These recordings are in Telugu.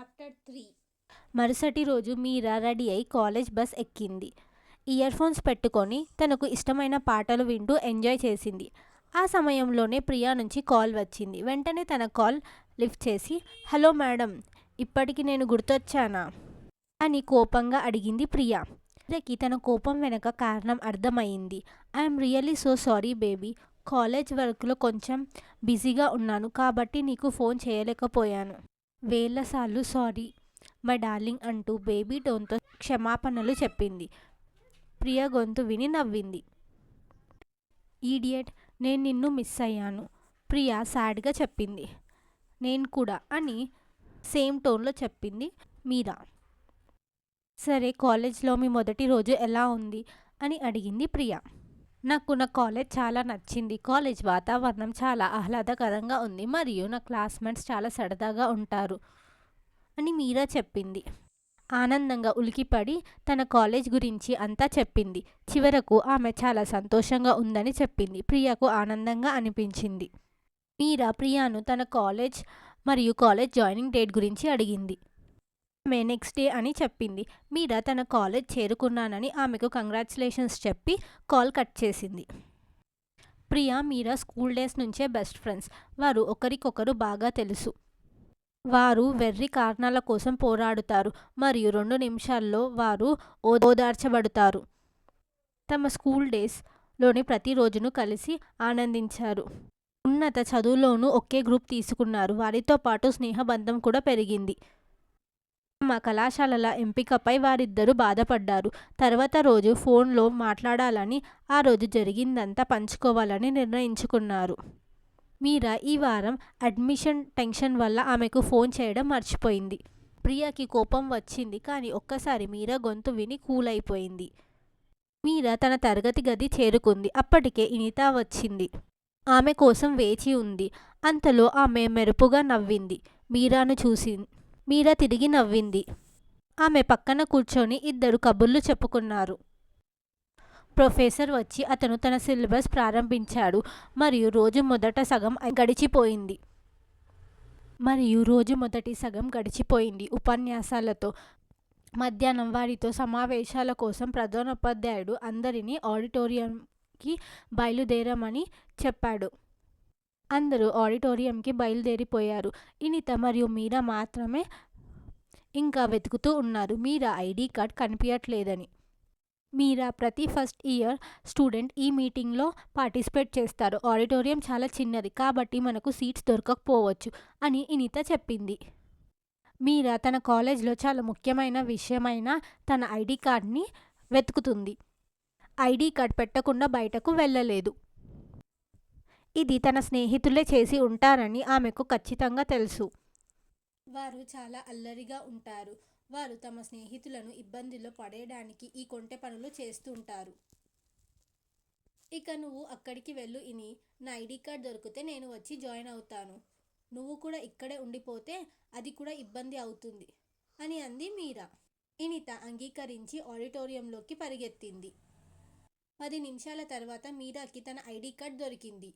చాప్టర్ 3. మరుసటి రోజు మీరా రెడీ అయి కాలేజ్ బస్ ఎక్కింది. ఇయర్ ఫోన్స్ పెట్టుకొని తనకు ఇష్టమైన పాటలు వింటూ ఎంజాయ్ చేసింది. ఆ సమయంలోనే ప్రియా నుంచి కాల్ వచ్చింది. వెంటనే తన కాల్ లిఫ్ట్ చేసి, హలో మేడం, ఇప్పటికి నేను గుర్తొచ్చానా అని కోపంగా అడిగింది ప్రియా. ప్రియకి తన కోపం వెనక కారణం అర్థమైంది. I'm really so sorry baby, college వర్క్లో కొంచెం బిజీగా ఉన్నాను కాబట్టి నీకు ఫోన్ చేయలేకపోయాను. వేలసార్లు సారీ మై డార్లింగ్ అంటూ బేబీ టోన్తో క్షమాపణలు చెప్పింది. ప్రియ గొంతు విని నవ్వింది. ఈడియట్, నేను నిన్ను మిస్ అయ్యాను, ప్రియా సాడ్గా చెప్పింది. నేను కూడా అని సేమ్ టోన్లో చెప్పింది మీరా. సరే, కాలేజ్లో మీ మొదటి రోజు ఎలా ఉంది అని అడిగింది ప్రియా. నాకు నా కాలేజ్ చాలా నచ్చింది. కాలేజ్ వాతావరణం చాలా ఆహ్లాదకరంగా ఉంది మరియు నా క్లాస్మేట్స్ చాలా సరదాగా ఉంటారు అని మీరా చెప్పింది. ఆనందంగా ఉలికిపడి తన కాలేజ్ గురించి అంతా చెప్పింది. చివరకు ఆమె చాలా సంతోషంగా ఉందని చెప్పింది. ప్రియాకు ఆనందంగా అనిపించింది. మీరా ప్రియాను తన కాలేజ్ మరియు కాలేజ్ జాయినింగ్ డేట్ గురించి అడిగింది. ఆమె నెక్స్ట్ డే అని చెప్పింది. మీరా తన కాలేజ్ చేరుకున్నానని ఆమెకు కంగ్రాచులేషన్స్ చెప్పి కాల్ కట్ చేసింది. ప్రియా మీరా స్కూల్ డేస్ నుంచే బెస్ట్ ఫ్రెండ్స్. వారు ఒకరికొకరు బాగా తెలుసు. వారు వెర్రి కారణాల కోసం పోరాడుతారు మరియు 2 నిమిషాల్లో వారు ఓదార్చబడతారు. తమ స్కూల్ డేస్లోని ప్రతి రోజును కలిసి ఆనందించారు. ఉన్నత చదువులోనూ ఒకే గ్రూప్ తీసుకున్నారు. వారితో పాటు స్నేహబంధం కూడా పెరిగింది. తమ కళాశాలల ఎంపికపై వారిద్దరూ బాధపడ్డారు. తర్వాత రోజు ఫోన్లో మాట్లాడాలని, ఆ రోజు జరిగిందంతా పంచుకోవాలని నిర్ణయించుకున్నారు. మీరా ఈ వారం అడ్మిషన్ టెన్షన్ వల్ల ఆమెకు ఫోన్ చేయడం మర్చిపోయింది. ప్రియాకి కోపం వచ్చింది, కానీ ఒక్కసారి మీరా గొంతు విని కూల్ అయిపోయింది. మీరా తన తరగతి గది చేరుకుంది. అప్పటికే ఇనిత వచ్చింది. ఆమె కోసం వేచి ఉంది. అంతలో ఆమె మెరుపుగా నవ్వింది. మీరాను చూసి మీరా తిరిగి నవ్వింది. ఆమె పక్కన కూర్చొని ఇద్దరు కబుర్లు చెప్పుకున్నారు. ప్రొఫెసర్ వచ్చి అతను తన సిలబస్ ప్రారంభించాడు మరియు రోజు మొదటి సగం గడిచిపోయింది ఉపన్యాసాలతో. మధ్యాహ్నం వారితో సమావేశాల కోసం ప్రధానోపాధ్యాయుడు అందరినీ ఆడిటోరియంకి బయలుదేరమని చెప్పాడు. అందరూ ఆడిటోరియంకి బయలుదేరిపోయారు. ఇనిత మరియు మీరా మాత్రమే ఇంకా వెతుకుతూ ఉన్నారు. మీరా ఐడి కార్డ్ కనిపించట్లేదని. మీరా ప్రతి ఫస్ట్ ఇయర్ స్టూడెంట్ ఈ మీటింగ్లో పార్టిసిపేట్ చేస్తారు. ఆడిటోరియం చాలా చిన్నది కాబట్టి మనకు సీట్స్ దొరకకపోవచ్చు అని ఇనిత చెప్పింది. మీరా తన కాలేజ్లో చాలా ముఖ్యమైన విషయమైన తన ఐడి కార్డ్ని వెతుకుతుంది. ఐడి కార్డ్ పెట్టకుండా బయటకు వెళ్ళలేదు. ఇది తన స్నేహితులే చేసి ఉంటారని ఆమెకు ఖచ్చితంగా తెలుసు. వారు చాలా అల్లరిగా ఉంటారు. వారు తమ స్నేహితులను ఇబ్బందిలో పడేయడానికి ఈ కొంటె పనులు చేస్తుంటారు. ఇక నువ్వు అక్కడికి వెళ్ళు ఇని, నా ఐడి కార్డ్ దొరికితే నేను వచ్చి జాయిన్ అవుతాను. నువ్వు కూడా ఇక్కడే ఉండిపోతే అది కూడా ఇబ్బంది అవుతుంది అని అంది మీరా. ఇనిత అంగీకరించి ఆడిటోరియంలోకి పరిగెత్తింది. 10 నిమిషాల తర్వాత మీరాకి తన ఐడి కార్డ్ దొరికింది.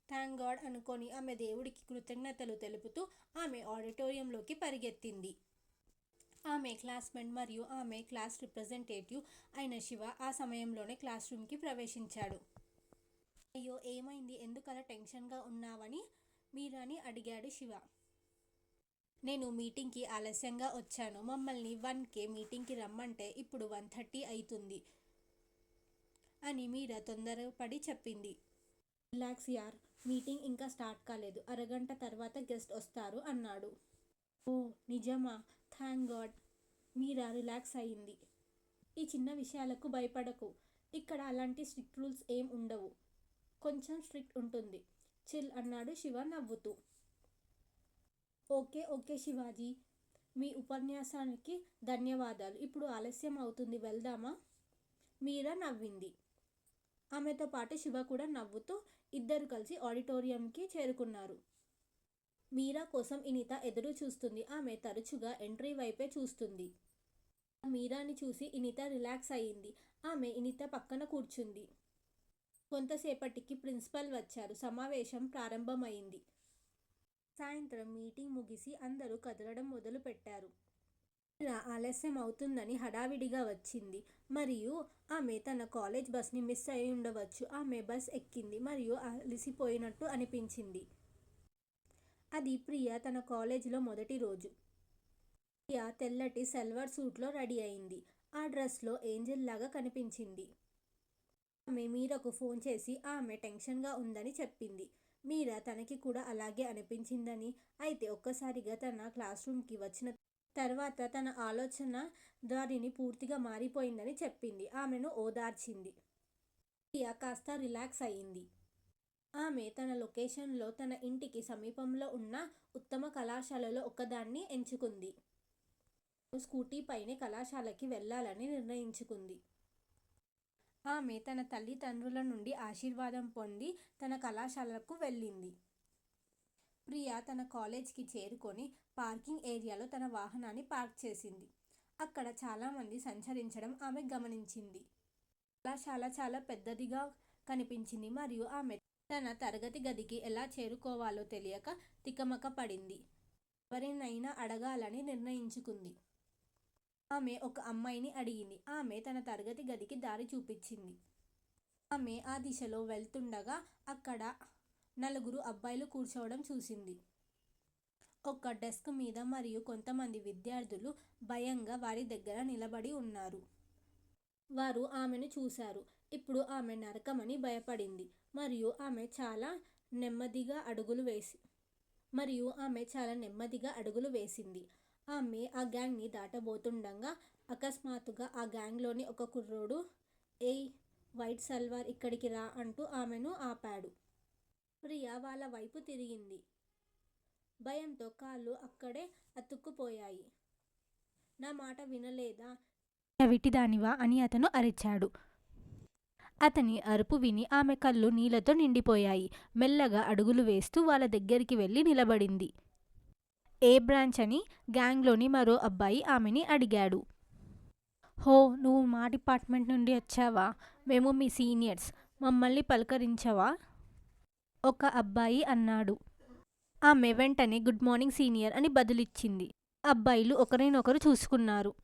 థ్యాంక్ గాడ్ అనుకొని ఆమె దేవుడికి కృతజ్ఞతలు తెలుపుతూ ఆమె ఆడిటోరియంలోకి పరిగెత్తింది. ఆమె క్లాస్మేట్ మరియు ఆమె క్లాస్ రిప్రజెంటేటివ్ అయిన శివ ఆ సమయంలోనే క్లాస్ రూమ్కి ప్రవేశించాడు. అయ్యో, ఏమైంది, ఎందుకలా టెన్షన్గా ఉన్నావని మీరాని అడిగాడు శివ. నేను మీటింగ్కి ఆలస్యంగా వచ్చాను. మమ్మల్ని 1కే మీటింగ్కి రమ్మంటే ఇప్పుడు 1:30 అవుతుంది అని మీరా తొందరపడి చెప్పింది. రిలాక్స్ యార్, మీటింగ్ ఇంకా స్టార్ట్ కాలేదు, అరగంట తర్వాత గెస్ట్ వస్తారు అన్నాడు. ఓ నిజమా, థ్యాంక్ గాడ్. మీరా రిలాక్స్ అయింది. ఈ చిన్న విషయాలకు భయపడకు, ఇక్కడ అలాంటి స్ట్రిక్ట్ రూల్స్ ఏం ఉండవు. కొంచెం స్ట్రిక్ట్ ఉంటుంది, చిల్ అన్నాడు శివ నవ్వుతూ. ఓకే శివాజీ, మీ ఉపన్యాసానికి ధన్యవాదాలు. ఇప్పుడు ఆలస్యం అవుతుంది, వెళ్దామా? మీరా నవ్వింది. ఆమెతో పాటు శివ కూడా నవ్వుతూ ఇద్దరు కలిసి ఆడిటోరియంకి చేరుకున్నారు. మీరా కోసం ఇనిత ఎదురు చూస్తుంది. ఆమె తరచుగా ఎంట్రీ వైపే చూస్తుంది. మీరాని చూసి ఇనిత రిలాక్స్ అయ్యింది. ఆమె ఇనిత పక్కన కూర్చుంది. కొంతసేపటికి ప్రిన్సిపల్ వచ్చారు. సమావేశం ప్రారంభమైంది. సాయంత్రం మీటింగ్ ముగిసి అందరూ కదలడం మొదలుపెట్టారు. మీరా ఆలస్యం అవుతుందని హడావిడిగా వచ్చింది మరియు ఆమె తన కాలేజ్ బస్ని మిస్ అయి ఉండవచ్చు. ఆమె బస్ ఎక్కింది మరియు అలసిపోయినట్టు అనిపించింది. అది ప్రియా తన కాలేజీలో మొదటి రోజు. ప్రియా తెల్లటి సల్వార్ సూట్లో రెడీ అయింది. ఆ డ్రెస్లో ఏంజెల్ లాగా కనిపించింది. ఆమె మీరాకు ఫోన్ చేసి ఆమె టెన్షన్గా ఉందని చెప్పింది. మీరా తనకి కూడా అలాగే అనిపించిందని, అయితే ఒక్కసారిగా తన క్లాస్ రూమ్కి వచ్చిన తర్వాత తన ఆలోచన దారిని పూర్తిగా మారిపోయిందని చెప్పింది. ఆమెను ఓదార్చింది. ప్రియా కాస్త రిలాక్స్ అయింది. ఆమె తన లొకేషన్లో తన ఇంటికి సమీపంలో ఉన్న ఉత్తమ కళాశాలలో ఒకదాన్ని ఎంచుకుంది. స్కూటీ పైనే కళాశాలకి వెళ్ళాలని నిర్ణయించుకుంది. ఆమె తన తల్లిదండ్రుల నుండి ఆశీర్వాదం పొంది తన కళాశాలకు వెళ్ళింది. ప్రియా తన కాలేజ్కి చేరుకొని పార్కింగ్ ఏరియాలో తన వాహనాన్ని పార్క్ చేసింది. అక్కడ చాలామంది సంచరించడం ఆమె గమనించింది. కళాశాల చాలా పెద్దదిగా కనిపించింది మరియు ఆమె తన తరగతి గదికి ఎలా చేరుకోవాలో తెలియక తికమక పడింది. ఎవరినైనా అడగాలని నిర్ణయించుకుంది. ఆమె ఒక అమ్మాయిని అడిగింది. ఆమె తన తరగతి గదికి దారి చూపించింది. ఆమె ఆ దిశలో వెళ్తుండగా అక్కడ 4 అబ్బాయిలు కూర్చోవడం చూసింది. ఒక డెస్క్ మీద మరియు కొంతమంది విద్యార్థులు భయంగా వారి దగ్గర నిలబడి ఉన్నారు. వారు ఆమెను చూశారు. ఇప్పుడు ఆమె నరకమని భయపడింది మరియు ఆమె చాలా నెమ్మదిగా అడుగులు వేసింది. ఆమె ఆ గ్యాంగ్ని దాటబోతుండగా అకస్మాత్తుగా ఆ గ్యాంగ్లోని ఒక కుర్రోడు, "ఏయ్ వైట్ సల్వార్, ఇక్కడికి రా" అంటూ ఆమెను ఆపాడు. ప్రియా వాళ్ళ వైపు తిరిగింది. భయంతో కాళ్ళు అక్కడే అతుక్కుపోయాయి. "నా మాట వినలేదా? విటిదానివా" అని అతను అరిచాడు. అతని అరుపు విని ఆమె కళ్ళు నీళ్లతో నిండిపోయాయి. మెల్లగా అడుగులు వేస్తూ వాళ్ళ దగ్గరికి వెళ్ళి నిలబడింది. "ఏ బ్రాంచ్" అని గ్యాంగ్లోని మరో అబ్బాయి ఆమెని అడిగాడు. "హో, నువ్వు మా డిపార్ట్మెంట్ నుండి వచ్చావా? మేము మీ సీనియర్స్, మమ్మల్ని పలకరించవా?" ఒక అబ్బాయి అన్నాడు. ఆమె వెంటనే "గుడ్ మార్నింగ్ సీనియర్" అని బదులిచ్చింది. అబ్బాయిలు ఒకరినొకరు చూసుకున్నారు.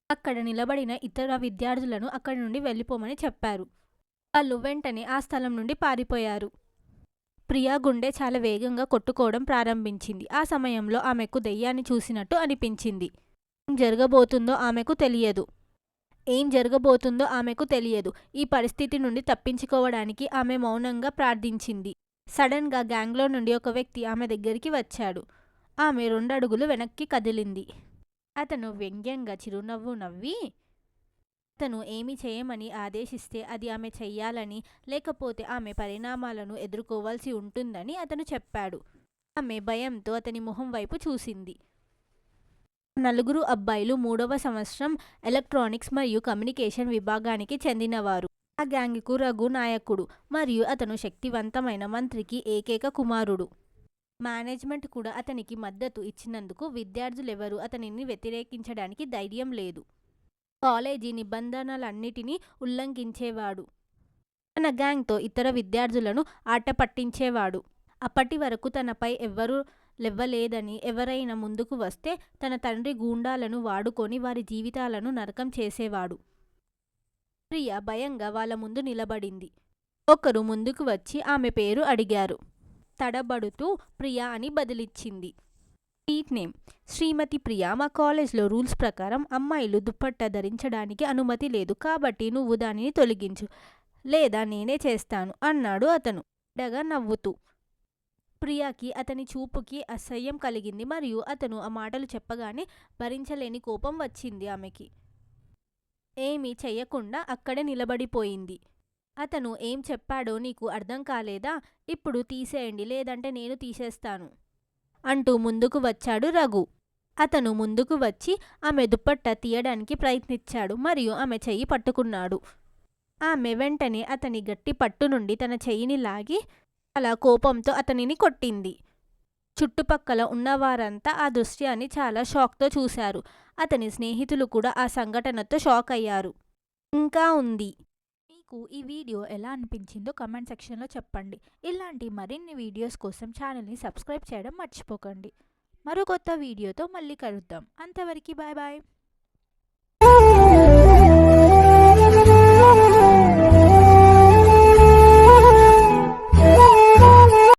అక్కడ నిలబడిన ఇతర విద్యార్థులను అక్కడి నుండి వెళ్ళిపోమని చెప్పారు. వాళ్ళు వెంటనే ఆ స్థలం నుండి పారిపోయారు. ప్రియా గుండె చాలా వేగంగా కొట్టుకోవడం ప్రారంభించింది. ఆ సమయంలో ఆమెకు దెయ్యాన్ని చూసినట్టు అనిపించింది. ఏం జరగబోతుందో ఆమెకు తెలియదు. ఈ పరిస్థితి నుండి తప్పించుకోవడానికి ఆమె మౌనంగా ప్రార్థించింది. సడన్గా గ్యాంగ్లో నుండి ఒక వ్యక్తి ఆమె దగ్గరికి వచ్చాడు. ఆమె 2 అడుగులు వెనక్కి కదిలింది. అతను వ్యంగ్యంగా చిరునవ్వు నవ్వి, అతను ఏమి చేయమని ఆదేశిస్తే అది ఆమె చెయ్యాలని, లేకపోతే ఆమె పరిణామాలను ఎదుర్కోవాల్సి ఉంటుందని అతను చెప్పాడు. ఆమె భయంతో అతని మొహం వైపు చూసింది. 4 అబ్బాయిలు 3వ సంవత్సరం ఎలక్ట్రానిక్స్ మరియు కమ్యూనికేషన్ విభాగానికి చెందినవారు. ఆ గ్యాంగ్కు రఘు నాయకుడు మరియు అతను శక్తివంతమైన మంత్రికి ఏకైక కుమారుడు. మేనేజ్మెంట్ కూడా అతనికి మద్దతు ఇచ్చినందుకు విద్యార్థులెవరూ అతనిని వ్యతిరేకించడానికి ధైర్యం లేదు. కాలేజీ నిబంధనలన్నిటినీ ఉల్లంఘించేవాడు. తన గ్యాంగ్తో ఇతర విద్యార్థులను ఆట పట్టించేవాడు. అప్పటి వరకు తనపై ఎవ్వరూ లెవ్వలేదని, ఎవరైనా ముందుకు వస్తే తన తండ్రి గూండాలను వాడుకొని వారి జీవితాలను నరకం చేసేవాడు. ప్రియా భయంగా వాళ్ళ ముందు నిలబడింది. ఒకరు ముందుకు వచ్చి ఆమె పేరు అడిగారు. తడబడుతూ ప్రియా అని బదిలిచ్చింది. స్ట్రీట్ నేమ్: శ్రీమతి ప్రియా. మా కాలేజ్లో రూల్స్ ప్రకారం అమ్మాయిలు దుప్పట్టా ధరించడానికి అనుమతి లేదు, కాబట్టి నువ్వు దానిని తొలగించు, లేదా నేనే చేస్తాను అన్నాడు అతను బిడ్డగా నవ్వుతూ. ప్రియాకి అతని చూపుకి అసహ్యం కలిగింది మరియు అతను ఆ మాటలు చెప్పగానే భరించలేని కోపం వచ్చింది ఆమెకి. ఏమీ చెయ్యకుండా అక్కడే నిలబడిపోయింది. అతను ఏం చెప్పాడో నీకు అర్థం కాలేదా? ఇప్పుడు తీసేయండి, లేదంటే నేను తీసేస్తాను అంటూ ముందుకు వచ్చాడు రఘు. అతను ముందుకు వచ్చి ఆమె దుప్పట్టా తీయడానికి ప్రయత్నించాడు మరియు ఆమె చెయ్యి పట్టుకున్నాడు. ఆమె వెంటనే అతని గట్టి పట్టు నుండి తన చెయ్యిని లాగి చాలా కోపంతో అతనిని కొట్టింది. చుట్టుపక్కల ఉన్నవారంతా ఆ దృశ్యాన్ని చాలా షాక్తో చూశారు. అతని స్నేహితులు కూడా ఆ సంఘటనతో షాక్ అయ్యారు. ఇంకా ఉంది. మీ మీకు ఈ వీడియో ఎలా అనిపించిందో కమెంట్ సెక్షన్లో చెప్పండి. ఇలాంటి మరిన్ని వీడియోస్ కోసం ఛానల్ని సబ్స్క్రైబ్ చేయడం మర్చిపోకండి. మరో కొత్త వీడియోతో మళ్ళీ కలుద్దాం. అంతవరకు బాయ్ బాయ్.